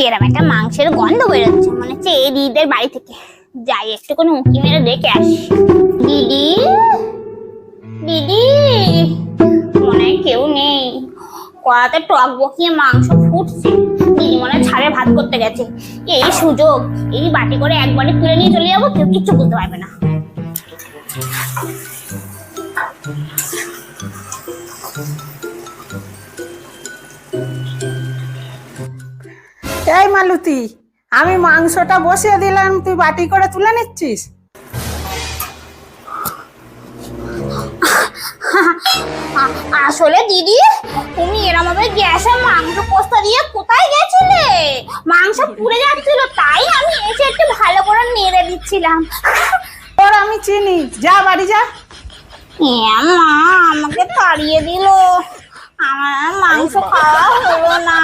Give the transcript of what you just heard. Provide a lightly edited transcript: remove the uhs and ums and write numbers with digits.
এরকম একটা মাংসের গন্ধ বেরোচ্ছে, মনে হচ্ছে এই দিদিদের বাড়ি থেকে যাই একটু কোনো উঁকি মেরে দেখে আসি। দিদি, দিদি, মনে হয় কেউ নেই। কড়াতে টক বসিয়ে মাংস ফুটছে, দিদি মনে হয় ছাড়ে ভাত করতে গেছে। এই সুযোগ, এই বাটি করে একবারে তুলে নিয়ে চলে যাবো, কেউ কিচ্ছু বুঝতে পারবে না। এই মালতী, আমি মাংসটা বসিয়ে দিলাম, তুই বাটি করে তুলে নিচ্ছিস? আসলে দিদি, তুমি এরম ভাবে গ্যাসে মাংস কষা দিয়ে কোথায় গেছিলে? মাংস পুড়ে যাচ্ছিল, তাই আমি এসে একটু ভালো করে নেড়ে দিচ্ছিলাম। তোর আমি চিনি, যা বাড়ি যা। মা আমাকে তাড়িয়ে দিল, আমার মাংস খাওয়া হলো না।